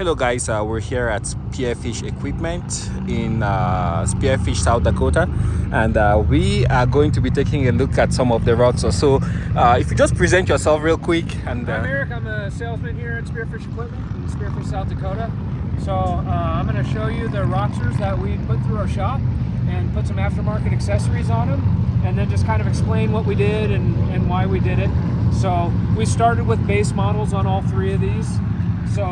Hello guys, we're here at Spearfish Equipment in Spearfish, South Dakota, and we are going to be taking a look at some of the ROXOR. So if you just present yourself real quick. And I'm Eric, I'm a salesman here at Spearfish Equipment in Spearfish, South Dakota. So I'm going to show you the ROXORs that we put through our shop and put some aftermarket accessories on them, and then just kind of explain what we did and why we did it. So we started with base models on all three of these. So,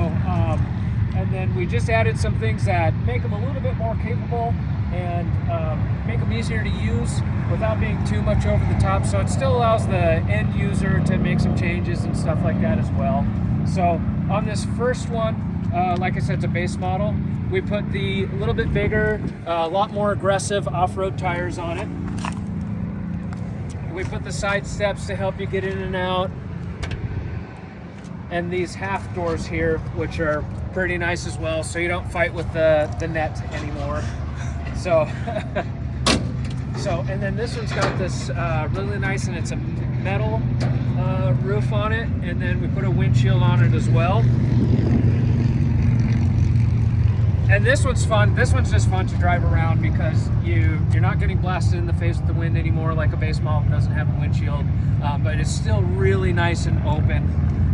and then we just added some things that make them a little bit more capable and make them easier to use without being too much over the top. So it still allows the end user to make some changes and stuff like that as well. So on this first one, like I said, it's a base model. We put the little bit bigger, a lot more aggressive off-road tires on it. We put the side steps to help you get in and out. And these half doors here, which are pretty nice as well, so you don't fight with the net anymore. So, and then this one's got this really nice, and it's a metal roof on it, and then we put a windshield on it as well. And this one's fun. This one's just fun to drive around because you're not getting blasted in the face with the wind anymore like a base model doesn't have a windshield, but it's still really nice and open.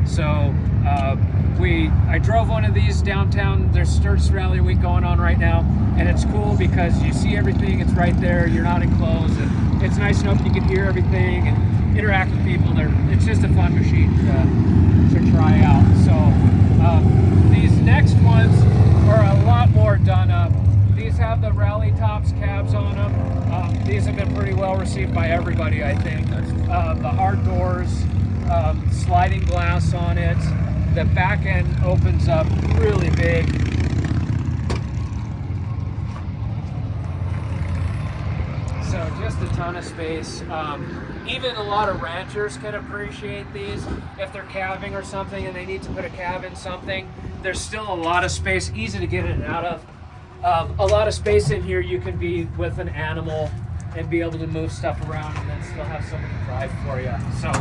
So I drove one of these downtown. There's Sturgis Rally Week going on right now, and it's cool because you see everything. It's right there. You're not enclosed, and it's nice and open. You can hear everything and interact with people. It's just a fun machine to try out. So these next ones are a lot more done up. These have the rally tops cabs on them. These have been pretty well received by everybody, I think. The hard doors. Sliding glass on it. The back end opens up really big. So just a ton of space. Even a lot of ranchers can appreciate these. If they're calving or something and they need to put a calf in something, there's still a lot of space, easy to get in and out of. A lot of space in here. You can be with an animal and be able to move stuff around and then still have somebody drive for you. So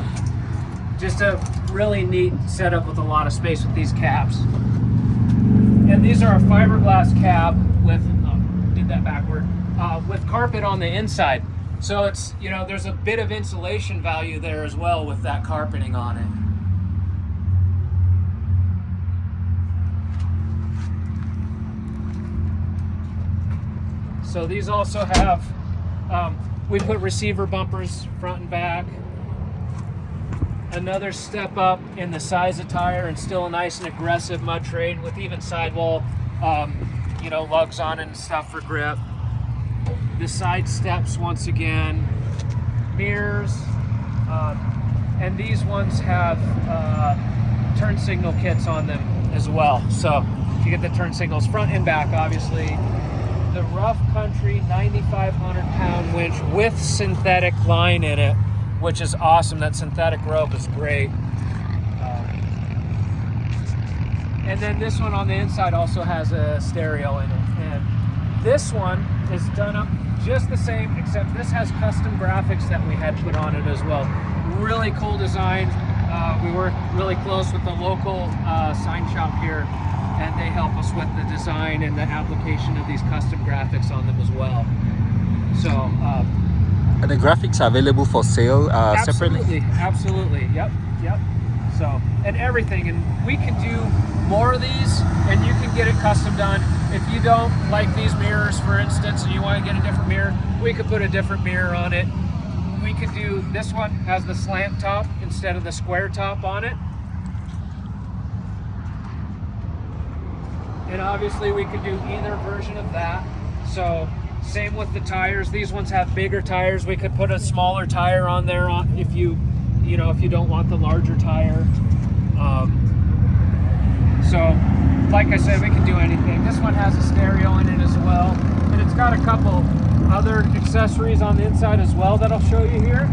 just a really neat setup with a lot of space with these cabs. And these are a fiberglass cab with, did that backward, with carpet on the inside. So it's, there's a bit of insulation value there as well with that carpeting on it. So these also have, we put receiver bumpers front and back. Another step up in the size of tire, and still a nice and aggressive mud trade with even sidewall, lugs on it and stuff for grip. The side steps once again, mirrors, and these ones have turn signal kits on them as well. So you get the turn signals front and back, obviously. The Rough Country 9,500 pound winch with synthetic line in it, which is awesome. That synthetic rope is great. And then this one on the inside also has a stereo in it. And this one is done up just the same, except this has custom graphics that we had put on it as well. Really cool design. We work really close with the local sign shop here, and they help us with the design and the application of these custom graphics on them as well. So, are the graphics available for sale separately? Absolutely. Yep. So, and everything, and we can do more of these, and you can get it custom done. If you don't like these mirrors, for instance, and you want to get a different mirror, we could put a different mirror on it. We could do, this one has the slant top instead of the square top on it. And obviously we could do either version of that. So same with the tires. These ones have bigger tires. We could put a smaller tire on there if you don't want the larger tire. So like I said, we can do anything. This one has a stereo in it as well. And it's got a couple other accessories on the inside as well that I'll show you here.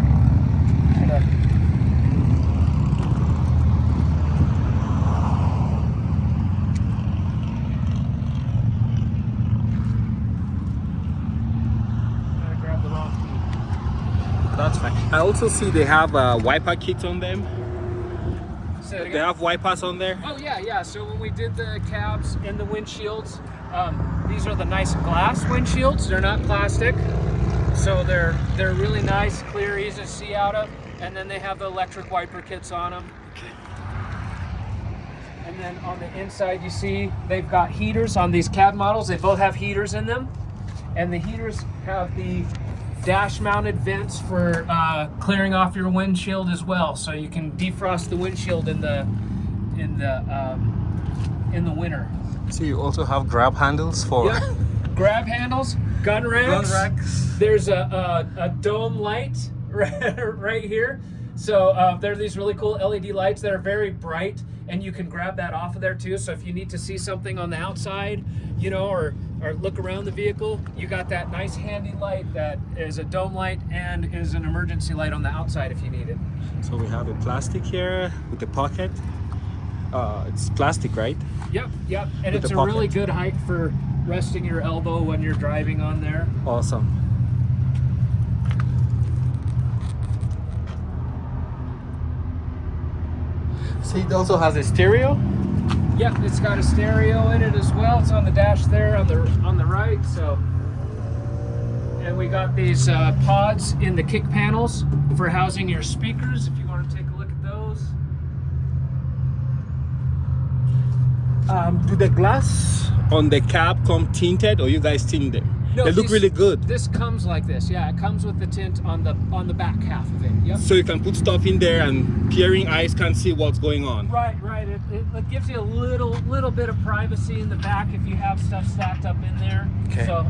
That's fine. I also see they have a wiper kit on them. Say it They again. have wipers on there. Oh yeah. So when we did the cabs and the windshields, these are the nice glass windshields. They're not plastic, so they're really nice, clear, easy to see out of. And then they have the electric wiper kits on them. And then on the inside, you see they've got heaters on these cab models. They both have heaters in them, and the heaters have the dash-mounted vents for clearing off your windshield as well, so you can defrost the windshield in the winter. So you also have grab handles for. Yep. Grab handles, gun racks. Gun racks. There's a dome light right here. So there are these really cool LED lights that are very bright, and you can grab that off of there too. So if you need to see something on the outside, you know, or look around the vehicle, you got that nice handy light that is a dome light and is an emergency light on the outside if you need it. So we have a plastic here with the pocket. It's plastic, right? Yep. And With it's the a really pocket. good height for resting your elbow when you're driving on there. Awesome. So it also has a stereo. Yep, it's got a stereo in it as well. It's on the dash there on the right. So, and we got these pods in the kick panels for housing your speakers. If you want to take a look at those. Do the glass on the cab come tinted, or you guys tint them? No, they look really good. This comes like this. Yeah, it comes with the tint on the back half of it. Yep. So you can put stuff in there and peering eyes can see what's going on. Right. It gives you a little bit of privacy in the back if you have stuff stacked up in there. Okay. So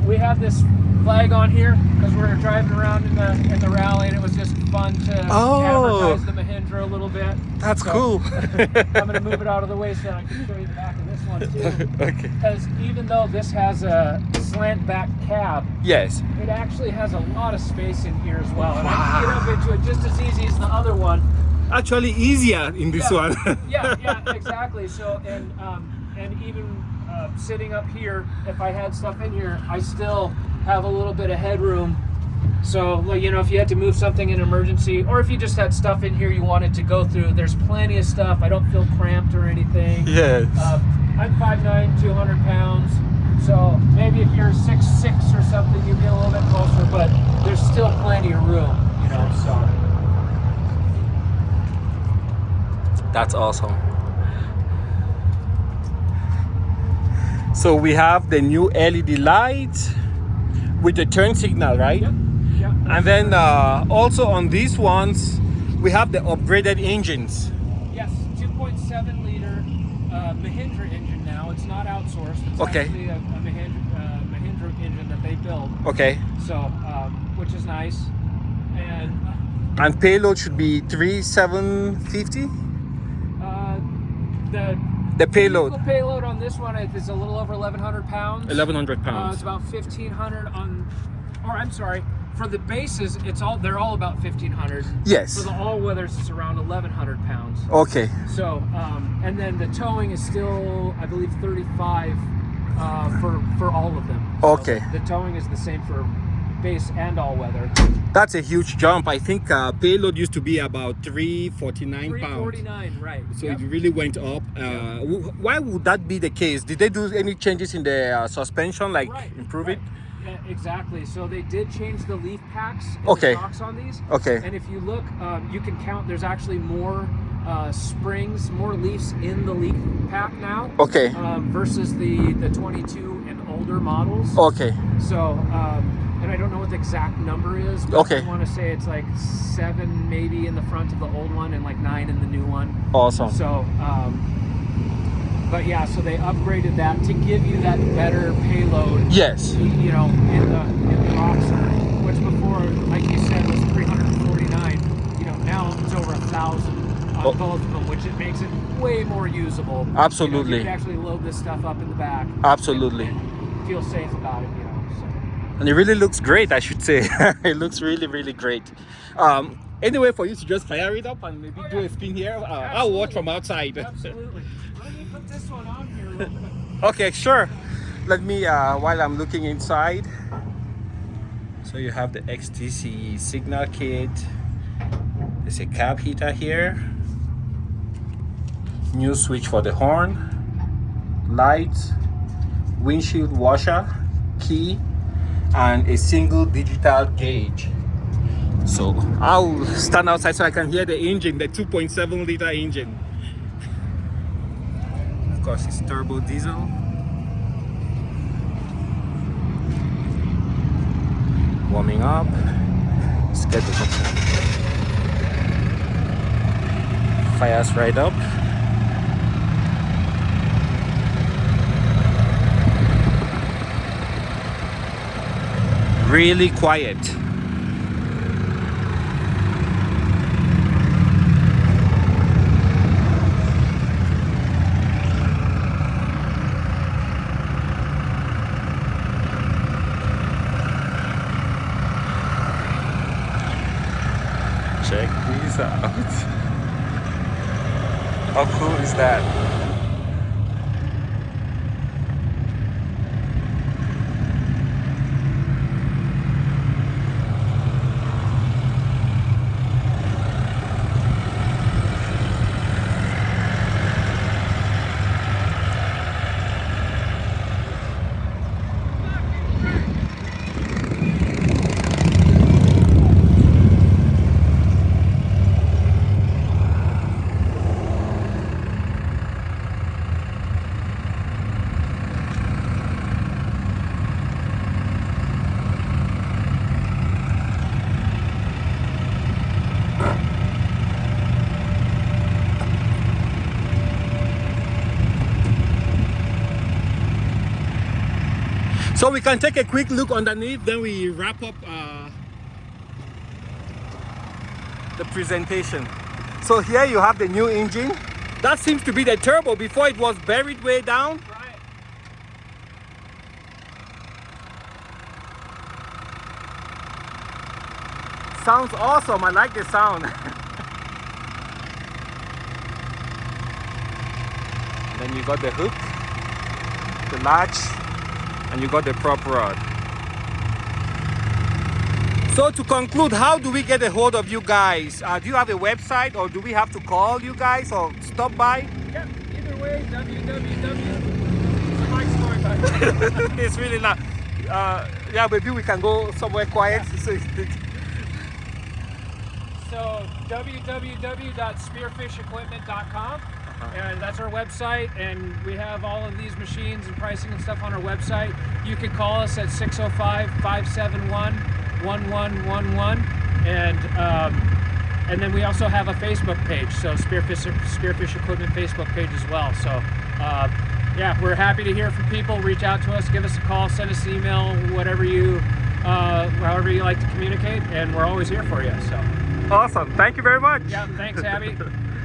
we have this flag on here because we were driving around in the rally, and it was just fun to advertise the Mahindra a little bit. That's So, cool. I'm going to move it out of the way so that I can show you the back of this one too. Okay. Because even though this has a slant back cab, Yes. it actually has a lot of space in here as well. And I can get up into it just as easy as the other one. Actually easier in this one. yeah, exactly. So, and even sitting up here, if I had stuff in here, I still have a little bit of headroom. So, well, you know, if you had to move something in emergency, or if you just had stuff in here you wanted to go through, there's plenty of stuff. I don't feel cramped or anything. Yes. I'm 5'9", 200 pounds. So maybe if you're 6'6" or something, you'd get a little bit closer, but there's still plenty of room, you know, so. That's awesome. So we have the new LED light with the turn signal, right? Yep. And then also on these ones, we have the upgraded engines. Yes, 2.7 liter Mahindra engine now. It's not outsourced. It's Okay. actually a Mahindra engine that they build. Okay. So, which is nice. And payload should be 3,750. The payload. The payload on this one is a little over 1,100 pounds. 1,100 It's pounds. about 1,500 on, or I'm sorry, for the bases, they're all about 1,500. Yes. For the all-weathers, it's around 1,100 pounds. Okay. So, and then the towing is still, I believe, 35 for all of them. So Okay. the towing is the same for base and all-weather. That's a huge jump. I think payload used to be about 349 pounds. 349, right. So Yep. it really went up. Why would that be the case? Did they do any changes in the suspension, like Right, improve right. it? Yeah, exactly. So they did change the leaf packs and Okay. the shocks on these. Okay. And if you look, you can count. There's actually more springs, more leaves in the leaf pack now. Okay. Versus the 22 and older models. Okay. So, and I don't know what the exact number is, but Okay. I want to say it's like 7 maybe in the front of the old one and like 9 in the new one. Awesome. So, but yeah, so they upgraded that to give you that better payload. Yes. You know, in the ROXOR, which before, like you said, was 349. You know, now it's over 1,000 on both of them, which it makes it way more usable. Absolutely. You can actually load this stuff up in the back. Absolutely. And feel safe about it, you know. So. And it really looks great, I should say. It looks really, really great. Anyway, for you to just fire it up and maybe do a spin here, I'll watch from outside. Absolutely. Let me put this one on here a little bit. Okay, sure. Let me, while I'm looking inside. So you have the XTC signal kit. There's a cab heater here. new switch for the horn, light, windshield washer, key, and a single digital gauge. So I'll stand outside so I can hear the engine, the 2.7 liter engine. Of course, it's turbo diesel. Warming up. Let's get the fires right up. Really quiet. Check these out. How cool is that? So we can take a quick look underneath, then we wrap up the presentation. So here you have the new engine. That seems to be the turbo. Before it was buried way down. Right. Sounds awesome. I like the sound. Then you got the hook, the latch, and you got the prop rod. So to conclude, how do we get a hold of you guys? Do you have a website, or do we have to call you guys or stop by? Yep. Either way, It's a bike story time. It's really not. Yeah, maybe we can go somewhere quiet. Yeah. So www.spearfishequipment.com, and that's our website, and we have all of these machines and pricing and stuff on our website. You can call us at 605-571-1111, and then we also have a Facebook page, so Spearfish Equipment Facebook page as well. So yeah, we're happy to hear from people. Reach out to us, give us a call, send us an email, however you like to communicate, and we're always here for you. So Awesome. Thank you very much. yeah, thanks, Abby.